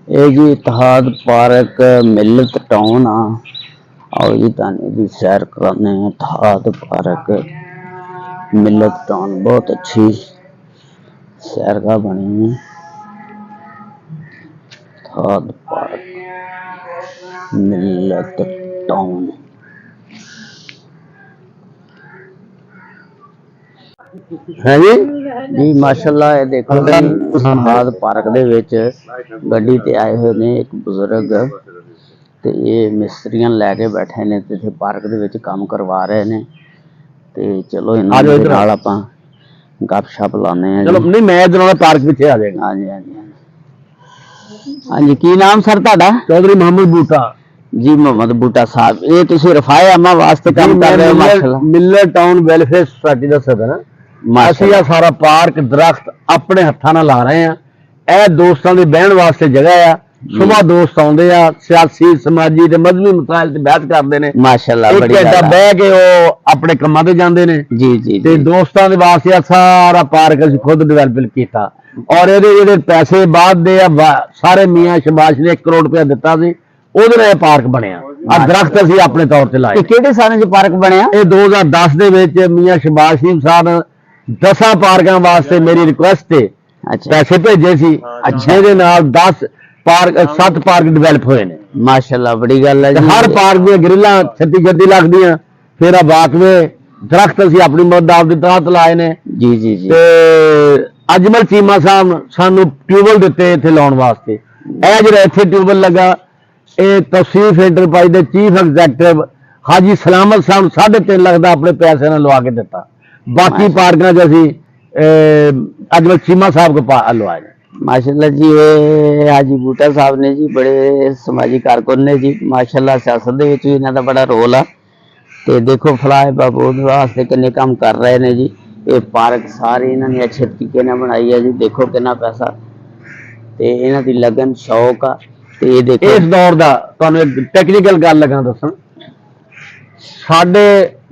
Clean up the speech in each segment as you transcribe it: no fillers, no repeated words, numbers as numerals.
ये जी इतिहाद पार्क मिलत टाउन आओ जी ताने जी सैर कराने इतिहाद पार्क मिलत टाउन बहुत अच्छी सैरगाह बनी है। इतिहाद पार्क मिलत टाउन है जी जी माशाल्लाह। ये देखो जी इतिहाद पार्क दे विच गड्डी ते आए हुए ने एक बुजुर्ग ते ये मिस्त्रियां लैके बैठे ने ते इत्थे पार्क दे विच काम करवा रहे ने ते चलो इन्हां दे नाल आपां गपशप लाने हैं। चलो नहीं मैं इधर पार्क पीछे आ जाएगा। हाँ जी हाँ जी हाँ जी। की नाम सर तुहाडा? चौधरी मोहम्मद बूटा जी मोहम्मद बूटा साहब। ये तुसीं रफाए अम्मा वास्ते काम कर रहे हो माशाल्लाह। मिलर टाउन वेलफेयर सोसाइटी का सदर है। ਅਸੀਂ ਆ ਸਾਰਾ ਪਾਰਕ ਦਰਖਤ ਆਪਣੇ ਹੱਥਾਂ ਨਾਲ ਲਾ ਰਹੇ ਆ। ਇਹ ਦੋਸਤਾਂ ਦੇ ਬਹਿਣ ਵਾਸਤੇ ਜਗ੍ਹਾ ਆ। ਸੁਬਾਹ ਦੋਸਤ ਆਉਂਦੇ ਆ, ਸਿਆਸੀ ਸਮਾਜੀ ਤੇ ਮਜ਼ਹਬੀ ਮਸਾਇਲ ਤੇ ਬਹਿਸ ਕਰਦੇ ਨੇ ਮਾਸ਼ਾਅੱਲਾ। ਬੜੀ ਗੱਲ ਹੈ। ਬਹਿ ਕੇ ਉਹ ਆਪਣੇ ਕੰਮਾਂ ਤੇ ਜਾਂਦੇ ਨੇ ਜੀ ਜੀ ਤੇ ਦੋਸਤਾਂ ਦੇ ਵਾਸਤੇ ਆ ਸਾਰਾ ਪਾਰਕ ਅਸੀਂ ਖੁਦ ਡਿਵੈਲਪ ਕੀਤਾ ਔਰ ਇਹਦੇ ਜਿਹੜੇ ਪੈਸੇ ਬਾਅਦ ਦੇ ਆ ਸਾਰੇ ਮੀਆਂ ਸ਼ਬਾਸ਼ ਨੇ 1 ਕਰੋੜ ਰੁਪਇਆ ਦਿੱਤਾ ਸੀ ਉਹਦੇ ਨਾਲ ਇਹ ਪਾਰਕ ਬਣਿਆ। ਆ ਦਰਖਤ ਅਸੀਂ ਆਪਣੇ ਤੌਰ ਤੇ ਲਾਏ। ਕਿਹੜੇ ਸਾਲ 'ਚ ਪਾਰਕ ਬਣਿਆ? ਇਹ 2010 ਦੇ ਵਿੱਚ ਮੀਆਂ ਸ਼ਬਾਸ਼ ਸਾਹਿਬ 10 ਪਾਰਕਾਂ ਵਾਸਤੇ ਮੇਰੀ ਰਿਕੁਐਸਟ ਤੇ पैसे भेजे सी। अच्छे दे नाल 10 पार्क 7 पार्क डिवेलप होए ने माशाल्लाह। बड़ी गल है जी। हर पार्क दी ग्रिल्लां 36 लाख दियां फिर बाकवे दरख्त असीं अपनी मदद आप दी तहत लाए ने जी जी जी। ते अजमल चीमा साहब सानू ट्यूबल दिते इत्थे लाउण वास्ते। ਇਹ ਜਿਹੜਾ ਇੱਥੇ ट्यूबल लगा ਇਹ तौसीफ एंटरप्राइज ਦੇ चीफ एग्जीक्यूटिव हाजी सलामत साहब 3.5 लाख ਦਾ ਆਪਣੇ ਪੈਸੇ ਨਾਲ ਲਵਾ ਕੇ ਦਿੱਤਾ। बाकी पार्कां 'ਚ ਅਸੀਂ अजमल चीमा साहब को लवाए माशाल्लाह जी। ये हाजी बूटा साहब ने जी बड़े समाजी कारकुन ने जी माशाल्लाह। सियासत दे विच भी इन्हां दा बड़ा रोल आ ते देखो फलाह बहबूद वास्ते किन्ने काम कर रहे ने जी। ये पार्क सारी इन्हां ने अच्छे तरीके नाल बनाई है जी। देखो कितना पैसा ते इन्हां दी लगन शौक आ ते ये देखो इस दौर दा तुहानू एक टेक्निकल गल लगा दसन साडे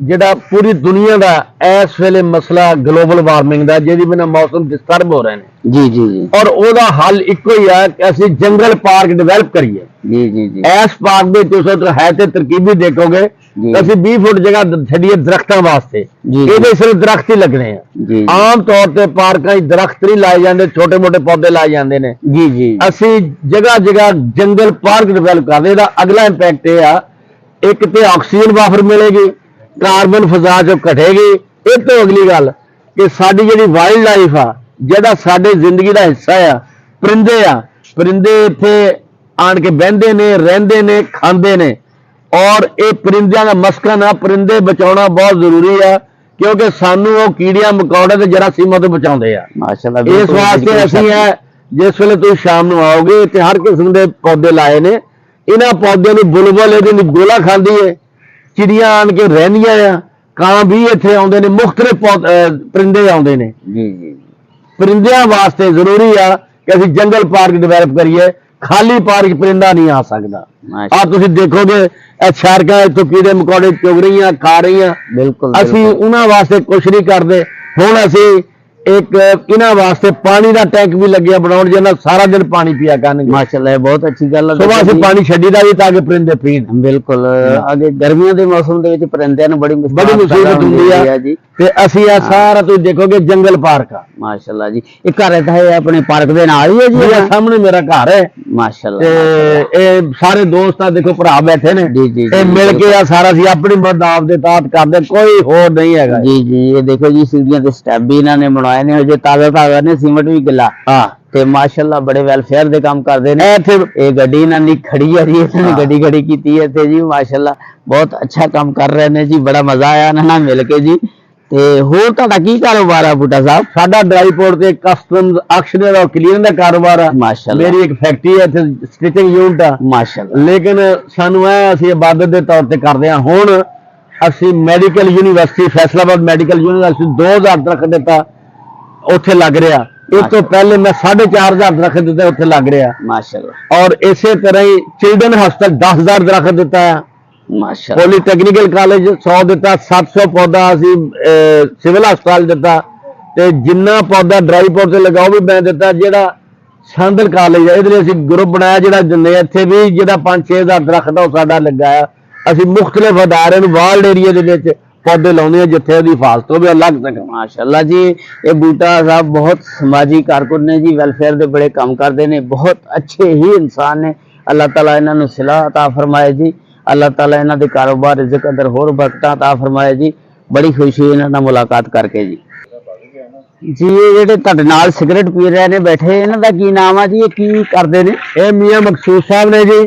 ਜਿਹੜਾ पूरी दुनिया का इस वेले मसला ग्लोबल वार्मिंग का जिहदी बिना मौसम डिस्टर्ब हो रहे हैं जी जी जी और ओदा हल इको ही है कि असीं जंगल पार्क डिवेलप करिए जी जी जी। इस पार्क में तुस है तो तरकीबी देखोगे असीं 20 फुट जगह छड्डिए दरख्तां वास्ते। ये सिर्फ दरख्त ही लगने हैं। आम तौर पर पार्कां दरख्त नहीं लाए जाते छोटे मोटे पौधे लाए जाते हैं जी जी। असीं जगह जगह जंगल पार्क डिवेलप कर रहे। अगला इंपैक्ट यह आ एक तो ऑक्सीजन वाफर मिलेगी कार्बन फिजा चो घटेगी। एक तो अगली गल कि साडी जिहड़ी वाइल्ड लाइफ आ जिहड़ा साडे जिंदगी का हिस्सा आ परिंदे इत्थे आण के बहिंदे ने रहिंदे ने खांदे ने और ये परिंदियां दा मस्कन आ। परिंदे बचाउणा बहुत जरूरी है क्योंकि सानू वो कीड़ियां मकौड़े ते जरासीमां तो बचाउंदे आ माशाअल्लाह। इस वास्ते असीं जिस वेले तुसीं शाम नूं आओगे ते हर किस्म दे पौधे लाए ने। इन्हां पौधे नूं बुलबुल इहदी गोला खांदी है चिड़ियां आन के रहंदियां आ कां भी इत्थे आउंदे ने मुख्तलिफ परिंदे आउंदे ने जी जी। परिंदियां वास्ते जरूरी आ कि असीं जंगल पार्क डिवेलप करिए। खाली पार्क परिंदा नहीं आ सकदा। आप तुसीं देखोगे शैरकां इत्थों कीड़े मकौड़े चुग रही खा रही बिल्कुल असीं उन्हां वास्ते कुछ नहीं करदे। हुण असीं एक इन्हां वास्ते पानी का टैंक भी लगे बनाउण जिन्हां सारा दिन पानी पिया करनगे माशाअल्लाह। बहुत अच्छी गल है। सुबह असीं पानी छड्डीदा भी ताकि परिंदे पीण बिल्कुल। आगे गर्मियों के मौसम दे विच परिंदियां नूं बड़ी मुसीबत हुंदी है जी ते असीं आ सारा तुसीं देखोगे जंगल पार्क आ माशाअल्लाह जी। ये घर है अपने पार्क दे नाल ही है जी। मेरे सामने मेरा घर है माशाअल्लाह। ते ए सारे दोस्त आ देखो भरा बैठे ने जी जी। ए मिल के आ सारा असीं अपनी मदद आप दे तहत करदे कोई होर नहीं हैगा जी जी। ये देखो जी सीढ़ियां ते स्टैप भी इन्हां ने बनाए ने जो ताजा ताजा ने सीमेंट भी गिला हाँ ते माशाअल्लाह बड़े वेलफेयर दे काम करदे ने। ये गड्डी इन्हां दी खड़ी है जी इन्हां गड्डी खड़ी कीती है ते जी माशाअल्लाह बहुत अच्छा काम कर रहे ने जी। बड़ा मजा आया इन्हां नाल मिल के जी। ते होर तुहाडा की कारोबार है बूटा साहब? साडा ड्राई पोर्ट ते कस्टम्स ऑक्शन और क्लीयरिंग दा कारोबार है माशाअल्लाह। मेरी एक फैक्ट्री है इत्थे स्टिचिंग यूनिट आ माशाअल्लाह। लेकिन सानू असीं इबादत दे तौर ते करदे हां। हुण असीं medical university Faisalabad medical university 2000 दरख्त दिता उत्थे लग रहा। इस तो पहले मैं 4500 दरख्त दिता उत्थे लग रहा माशाअल्लाह। और इसे तरह ही चिल्ड्रन हॉस्पिटल 10,000 दरख्त दिता है माशाअल्लाह। पॉलीटेक्निकल कॉलेज 100 दिता 700 पौधा असीं सिविल हस्पताल दिता ते जिन्ना पौधा ड्राई पोर्ट से लगाओ भी मैं दिता जिहड़ा ਸ਼ਾਮਿਲ ਕਰ ਲਈਦਾ। ਇਹਦੇ ਲਈ ਅਸੀਂ ਗਰੁੱਪ ਬਣਾਇਆ ਜਿਹੜਾ ਦਿੰਦੇ ਇੱਥੇ ਵੀ ਜਿਹੜਾ 5-6 ਦਾ ਦਰਖਤ ਆ ਉਹ ਸਾਡਾ ਲੱਗਾ ਆ। ਅਸੀਂ ਮੁxtਲਿਫ ਅਦਾਰਿਆਂ ਨੂੰ ਵਾਰਡ ਏਰੀਆ ਦੇ ਵਿੱਚ ਪੌਦੇ ਲਾਉਂਦੇ ਆ ਜਿੱਥੇ ਉਹਦੀ ਹਿਫਾਜ਼ਤ ਹੋਵੇ ਅਲੱਗ ਤੱਕ। माशाल्लाह जी, ये बूटा साहब बहुत समाजी कारकुन ने जी, वेलफेयर के बड़े काम करते हैं, बहुत अच्छे ही इंसान ने। अल्लाह ताला इन्हां नूं सिला अता फरमाए जी, अल्लाह ताला इन्हां दे कारोबार रिज़्क अंदर होर बरकतां अता फरमाए जी। बड़ी खुशी इन्हां नाल मुलाकात करके जी। जी ये ਜਿਹੜੇ ਤੁਹਾਡੇ ਨਾਲ ਸਿਗਰਟ ਪੀ ਰਹੇ ਨੇ ਬੈਠੇ, ਇਹਨਾਂ ਦਾ ਕੀ ਨਾਮ ਆ ਜੀ, ਇਹ ਕੀ ਕਰਦੇ ਨੇ? ਇਹ ਮੀਆਂ ਮਕਸੂਦ ਸਾਹਿਬ ਨੇ ਜੀ,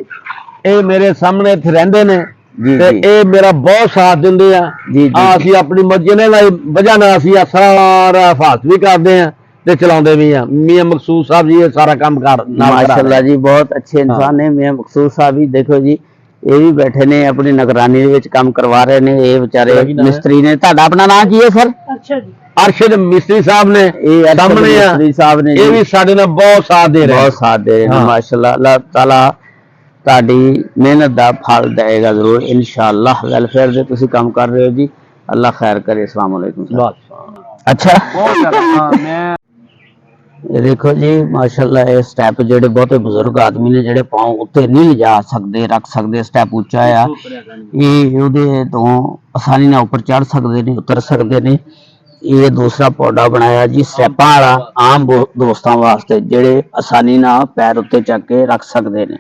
ਇਹ ਮੇਰੇ ਸਾਹਮਣੇ ਇੱਥੇ ਰਹਿੰਦੇ ਨੇ ਜੀ ਤੇ ਜੀ ਇਹ ਮੇਰਾ ਬਹੁਤ ਸਾਥ ਦਿੰਦੇ ਆ ਜੀ ਜੀ। ਅਸੀਂ ਆਪਣੀ ਮਸਜਿਦ ਨਾਲ ਵਜ੍ਹਾ ਨਾਲ ਅਸੀਂ ਸਾਰਾ ਹਿਫਾਜ਼ਤ ਵੀ ਕਰਦੇ ਆ ਤੇ ਚਲਾਉਂਦੇ ਵੀ ਆ। ਮੀਆਂ ਮਕਸੂਦ ਸਾਹਿਬ ਜੀ ਇਹ ਸਾਰਾ ਕੰਮ ਕਰ माशाल्लाह जी, बहुत अच्छे इंसान ने मियां मकसूद साहब ही। देखो जी ये भी बैठे ने अपनी निगरानी ਦੇ ਵਿੱਚ ਕੰਮ ਕਰਵਾ ਰਹੇ ਨੇ। ਇਹ ਵਿਚਾਰੇ ਮਿਸਤਰੀ ਨੇ। ਤੁਹਾਡਾ ਆਪਣਾ ਨਾਮ ਕੀ ਹੈ ਸਰ? अच्छा जी, ਅਰਸ਼ਦ ਮਿਸਤਰੀ ਸਾਹਿਬ ਨੇ ਇਹ ਸਾਹਮਣੇ ਆ, ਮਿਸਤਰੀ ਸਾਹਿਬ ਨੇ ਇਹ ਜੀ, ਵੀ ਸਾਡੇ ਨਾਲ ਬਹੁਤ ਸਾਥ ਦੇ ਰਹੇ ਬਹੁਤ ਸਾਥ ਦੇ ਰਹੇ ਨੇ। ਹਾਂ। ਮਾਸ਼ਾਅੱਲਾ, ਅੱਲਾਹ ਤਾਲਾ ਤੁਹਾਡੀ ਮਿਹਨਤ ਦਾ ਫਲ ਦੇਗਾ ਜ਼ਰੂਰ ਇਨਸ਼ਾਅੱਲਾ। ਵੈਲਫੇਅਰ ਦੇ ਤੁਸੀਂ ਕੰਮ ਕਰ ਰਹੇ ਹੋ ਜੀ, ਅੱਲਾਹ ਖੈਰ ਕਰੇ। अस्सलाम वालेकुम सर। ਬਸ अच्छा ਬਹੁਤ ਜ਼ਿਆਦਾ। ਹਾਂ ਮੈਂ ਇਹ ਦੇਖੋ ਜੀ ਮਾਸ਼ਾਅੱਲਾ, ਇਹ ਸਟੈਪ ਜਿਹੜੇ ਬਹੁਤੇ ਬਜ਼ੁਰਗ ਆਦਮੀ ਨੇ ਜਿਹੜੇ ਪਾਉ ਉੱਤੇ ਨਹੀਂ ਲਿਜਾ ਸਕਦੇ, ਰੱਖ ਸਕਦੇ, ਸਟੈਪ ਉੱਚਾ ਆ, ਇਹ ਉਹਦੇ ਤੋਂ ਆਸਾਨੀ ਨਾਲ ਉੱਪਰ ਚੜ ਸਕਦੇ ਨੇ, ਉਤਰ ਸਕਦੇ ਨੇ। ਇਹ ਦੂਸਰਾ ਪੌੜਾ ਬਣਾਇਆ ਜੀ ਸਟੈਪਾਂ ਵਾਲਾ, ਆਮ ਦੋਸਤਾਂ ਵਾਸਤੇ ਜਿਹੜੇ ਆਸਾਨੀ ਨਾਲ ਪੈਰ ਉੱਤੇ ਚੱਕ ਕੇ ਰੱਖ ਸਕਦੇ ਨੇ।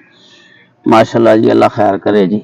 ਮਾਸ਼ਾਅੱਲਾ ਜੀ, ਅੱਲਾਹ ਖੈਰ ਕਰੇ ਜੀ।